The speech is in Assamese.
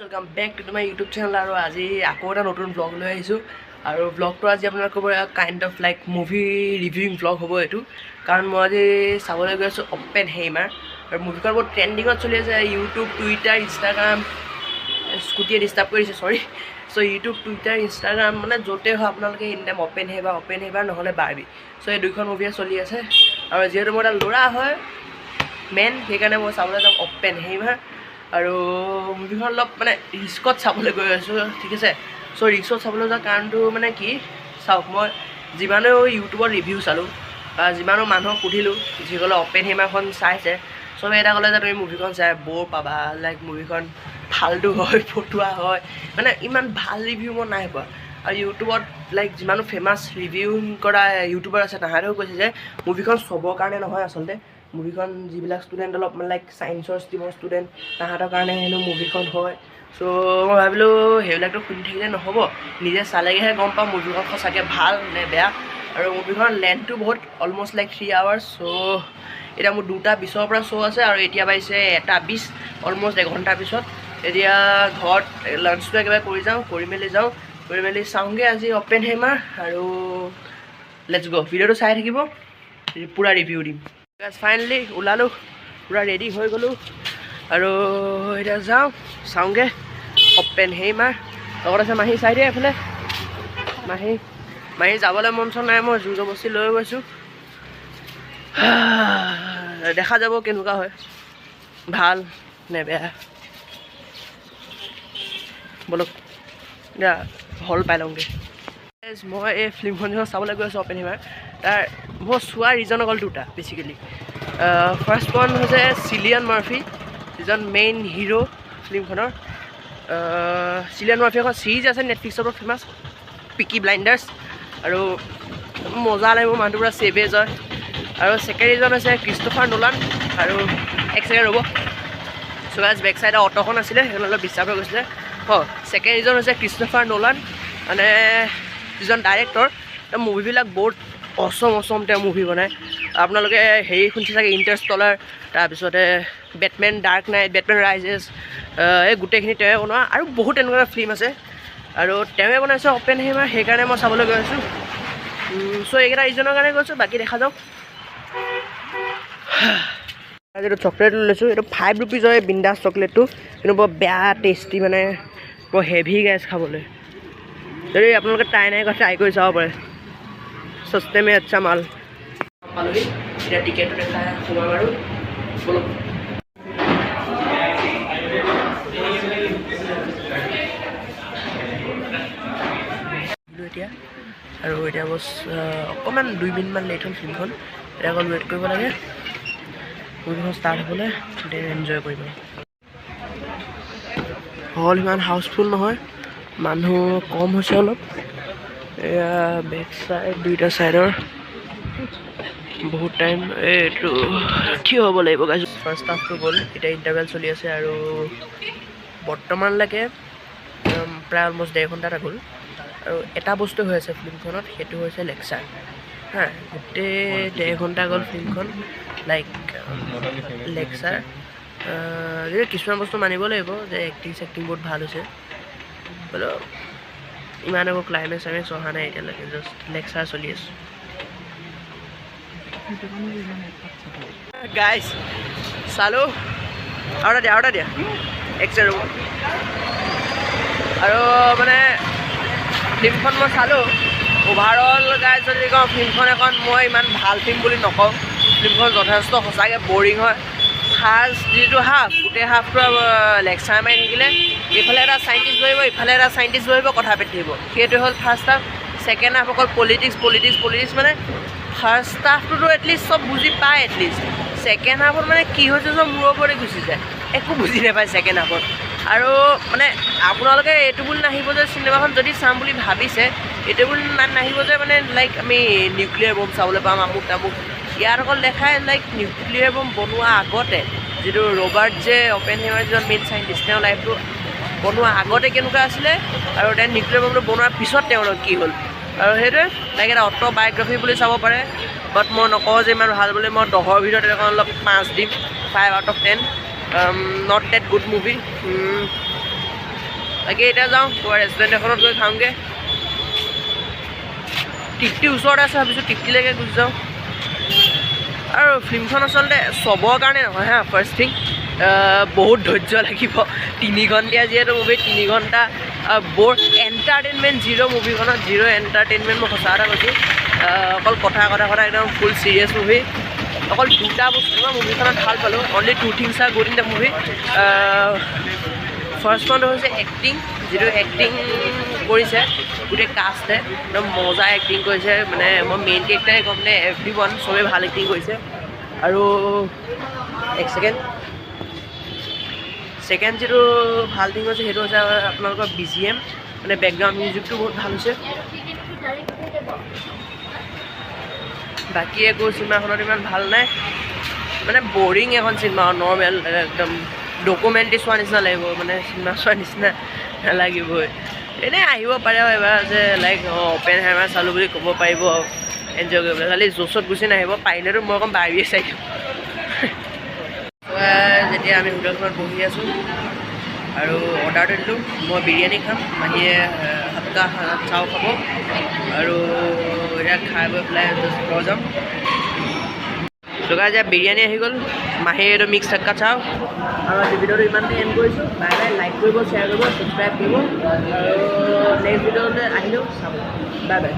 welcome back to my YouTube channel और आज आको এটা নতুন ব্লগ লৈ আহিছো আৰু ব্লগটো আজি আপোনালোকৰ kind of like movie reviewing blog হ'ব এটো কাৰণ মই আজি চাবলৈ গৈছো অপেনহেইমাৰ আৰু মুভিখন বহুত ট্ৰেন্ডিংত চলি আছে YouTube Twitter Instagram scooty disturb কৰিছে সৰি সো ইউটিউব টুইটাৰ ইনষ্টাগ্ৰাম মানে যতে হয় আপোনালোকে ইনটাইম অপেনহেইমাৰ নহলে বাৰবি সো এই দুইখন মুভি চলি আছে আৰু যেহেতু মই এটা ল'ৰা হয় মেন সেইকাৰণে মই চাবলৈ যাম অপেনহেইমাৰ আৰু মুভিখন অলপ মানে ৰিস্কত চাবলৈ গৈ আছোঁ ঠিক আছে সো ৰিস্কত চাবলৈ যোৱা কাৰণটো মানে কি চাওক মই যিমানো ইউটিউবত ৰিভিউ চালোঁ বা যিমানো মানুহক সুধিলোঁ যিসকলে অপেনহেইমাৰখন চাইছে চবে এটা ক'লে যে তুমি মুভিখন চাই বৰ পাবা লাইক মুভিখন ফাল্টু হয় ফটুৱা হয় মানে ইমান ভাল ৰিভিউ মই নাই পোৱা আৰু ইউটিউবত লাইক যিমানো ফেমাছ ৰিভিউইং কৰা ইউটিউবাৰ আছে তাহাঁতেও কৈছে যে মুভিখন চবৰ কাৰণে নহয় আচলতে মুভিখন যিবিলাক ষ্টুডেণ্ট অলপ লাইক ছায়েন্সৰ ষ্ট্ৰীমৰ ষ্টুডেণ্ট তাহাঁতৰ কাৰণে হেনো মুভিখন হয় চ' মই ভাবিলোঁ সেইবিলাকতো শুনি থাকিলে নহ'ব নিজে চালেগৈহে গম পাম মুভিখন সঁচাকৈ ভাল নে বেয়া আৰু মুভিখন লেন্থটো বহুত অলমষ্ট লাইক 3 আৱাৰ্ছ চ' এতিয়া মোৰ 2:20 পৰা শ্ব' আছে আৰু এতিয়া পাইছে 1:20 অলমষ্ট 1 ঘণ্টাৰ পিছত এতিয়া ঘৰত লাঞ্চটো একেবাৰে কৰি মেলি চাওঁগৈ আজি অপেনহেইমাৰ আৰু লেটছ গ' ভিডিঅ'টো চাই থাকিব পূৰা ৰিভিউ দিম ফাইনেলি ওলালোঁ পূৰা ৰেডি হৈ গ'লোঁ আৰু এতিয়া যাওঁ চাওঁগৈ অপেনহেইমাৰ লগত আছে মাহী চাই দিয়ে এইফালে মাহী যাবলৈ মন চন নাই মই জোৰ জবস্তি লৈ গৈছোঁ দেখা যাব কেনেকুৱা হয় ভাল নে বেয়া বলক এতিয়া হল পাই লওঁগৈ মই এই ফিল্মখন যিখন চাবলৈ গৈ আছোঁ অপেনহেইমাৰ তাৰ মই চোৱা ৰিজন অকল দুটা বেচিকেলি ফাৰ্ষ্ট ওৱান হৈছে চিলিয়ান মাৰ্ফি যিজন মেইন হিৰো ফিল্মখনৰ চিলিয়ান মাৰ্ফি এখন চিৰিজ আছে নেটফ্লিক্সৰ পৰা ফেমাছ পিকি ব্লাইণ্ডাৰ্ছ আৰু মজা লাগিব মানুহটো পূৰা ছেভেজ হয় আৰু ছেকেণ্ড ৰিজন হৈছে ক্ৰিষ্টফাৰ নোলান আৰু এক ছেকেণ্ড ৰ'ব চুগাজ বেক চাইডৰ অট'খন আছিলে সেইখন অলপ ডিষ্টাৰ্ব হৈ গৈছিলে ছেকেণ্ড ৰিজন হৈছে ক্ৰিষ্টফাৰ নোলান মানে যিজন ডাইৰেক্টৰ তেওঁ মুভিবিলাক বহুত অচম তেওঁ মুভি বনায় আপোনালোকে হেৰি শুনিছে চাগে ইণ্টাৰষ্টেলাৰ তাৰপিছতে Batman dark night Batman rises এই গোটেইখিনি তেওঁৱে বনোৱা আৰু বহুত এনেকুৱা ফিল্ম আছে আৰু তেওঁৱে বনাইছে অপেনহেইমাৰ সেইকাৰণে মই চাবলৈ গৈ আছোঁ চ' এইকেইটা ৰিজনৰ কাৰণে গৈছোঁ বাকী দেখা যাওক যিটো চকলেট লৈছোঁ এইটো 5 ৰুপিজ হয় বিন্দাছ চকলেটটো কিন্তু বৰ বেয়া টেষ্টি মানে বৰ হেভি গাইজ খাবলৈ যদি আপোনালোকে ট্ৰাই কৰি চাব পাৰে সস্তে মে আচ্ছা মাল পালোহি এতিয়া টিকেটটো দেখাই সোমাম আৰু বলক এতিয়া আৰু এতিয়া বছ অকণমান 2 মিনিটমান লেট হ'ল ফিল্মখন এতিয়া অকল ৱেইট কৰিব লাগে মুভিখন ষ্টাৰ্ট হ'বলৈ দেন এনজয় কৰিব হল ইমান হাউচফুল নহয় মানুহ কম হৈছে অলপ এয়া বেক চাইড দুইটা চাইডৰ বহুত টাইম এইটো থিয় হ'ব লাগিব গাইজ ফাৰ্ষ্ট হাফটো গ'ল এতিয়া ইণ্টাৰভেল চলি আছে আৰু বৰ্তমানলৈকে প্ৰায় অলমষ্ট 1.5 ঘণ্টা এটা গ'ল আৰু এটা বস্তু হৈ আছে ফিল্মখনত সেইটো হৈছে লেকচাৰ হা গোটেই 1.5 ঘণ্টা গ'ল ফিল্মখন লাইক লেকচাৰ যদি কিছুমান বস্তু মানিব লাগিব যে এক্টিং বহুত ভাল হৈছে বোলো ইমান একো ক্লাইমেক্স অহা নাই এতিয়ালৈকে জাষ্ট লেকচাৰ চলি আছে গাইজ চালোঁ আৰু এটা দিয়া এক্সেৰ ৰ'ব আৰু মানে ফিল্মখন মই চালোঁ অভাৰঅল গাইজ যদি কওঁ ফিল্মখন এখন মই ইমান ভাল ফিল্ম বুলি নকওঁ ফিল্মখন যথেষ্ট সঁচাকৈ বৰিং হয় ফাৰ্ষ্ট যিটো হাফ গোটেই হাফটো লেকচাৰ মাৰি থাকিলে এইফালে এটা চাইণ্টিষ্ট বহিব ইফালে এটা চাইণ্টিষ্ট বহিব কথা পাতি থাকিব সেইটো হ'ল ফাৰ্ষ্ট হাফ ছেকেণ্ড হাফ অকল পলিটিক্স মানে ফাৰ্ষ্ট হাফটোতো এটলিষ্ট চব বুজি পায় এটলিষ্ট ছেকেণ্ড হাফত মানে কি হৈছে চব মূৰৰ ওপৰতে গুচি যায় একো বুজি নাপায় ছেকেণ্ড হাফত আৰু মানে আপোনালোকে এইটো বুলি নাহিব যে চিনেমাখন যদি চাম বুলি ভাবিছে এইটো বুলি নাহিব যে মানে লাইক আমি নিউক্লিয়াৰ বম চাবলৈ পাম আমুক তামুক ইয়াত অকল দেখায় লাইক নিউক্লিয়াৰ বম বনোৱা আগতে যিটো ৰবাৰ্ট যে অপেনহেইমাৰ যিজন মেইন চাইণ্টিষ্ট তেওঁৰ লাইফটো বনোৱা আগতে কেনেকুৱা আছিলে আৰু দেন নিউক্লিয়াৰ বমটো বনোৱাৰ পিছত তেওঁৰ কি হ'ল আৰু সেইটোৱে লাইক এটা অট'বায়'গ্ৰাফি বুলি চাব পাৰে বাট মই নকওঁ যে ইমান ভাল বুলি মই 10ৰ ভিতৰত এখন অলপ 5 দিম 5 out of 10 not that good movie বাকী এতিয়া যাওঁ ক'ৰবাত ৰেষ্টুৰেণ্ট এখনত গৈ খাওঁগৈ তৃপ্তিৰ ওচৰতে আছে ভাবিছোঁ তৃপ্তিলৈকে গুচি যাওঁ আৰু ফিল্মখন আচলতে চবৰ কাৰণে নহয় হা ফাৰ্ষ্ট থিং বহুত ধৈৰ্য লাগিব 3 ঘণ্টীয়া যিহেতু মুভি 3 ঘণ্টা বৰ এণ্টাৰটেইনমেণ্ট জিৰ' মুভিখনত জিৰ' এণ্টাৰটেইনমেণ্ট মই সঁচা এটা কৈছোঁ অকল কথা একদম ফুল চিৰিয়াছ মুভি অকল দুটা বস্তু মই মুভিখনত ভাল পালোঁ only 2 things are good in the movie first ওৱানটো হৈছে এক্টিং যিটো এক্টিং কৰিছে গোটেই কাষ্টে একদম মজা এক্টিং কৰিছে মানে মই মেইন কেৰেক্টাৰে ক'ম নে এভৰিৱান চবেই ভাল এক্টিং কৰিছে আৰু এক ছেকেণ্ড যিটো ভাল থিং হৈছে সেইটো হৈছে আপোনালোকৰ BGM মানে বেকগ্ৰাউণ্ড মিউজিকটো বহুত ভাল হৈছে বাকী একো চিনেমাখনত ইমান ভাল নাই মানে বৰিং এখন চিনেমা নৰ্মেল একদম ডকুমেণ্টাৰী চোৱা নিচিনা লাগিব মানে চিনেমা চোৱা নিচিনা নালাগিবই এনেই আহিব পাৰে আৰু এবাৰ যে লাইক অপেনহাইমাৰ চালোঁ বুলি ক'ব পাৰিব এনজয় কৰিবলৈ খালি জ'চত গুচি নাহিব পাৰিলেতো মই অকণ বাহিৰে চাই দিওঁ যেতিয়া আমি হোটেলখনত বহি আছোঁ আৰু অৰ্ডাৰটো দিলোঁ মই বিৰিয়ানী খাম মাহীয়ে হাতকা চাও খাব আৰু এতিয়া খাই বৈ পেলাই জাষ্ট ঘৰ যাম চুকা এতিয়া বিৰিয়ানী আহি গ'ল মাহীয়ে এইটো মিক্স হাক্কা চাও আৰু আজি ভিডিঅ'টো ইমানতে এণ্ড কৰিছোঁ বাই বাই লাইক কৰিব শ্বেয়াৰ কৰিব ছাবস্ক্ৰাইব কৰিব আৰু নেক্সট ভিডিঅ'লৈ আহিলেও চাব বাই বাই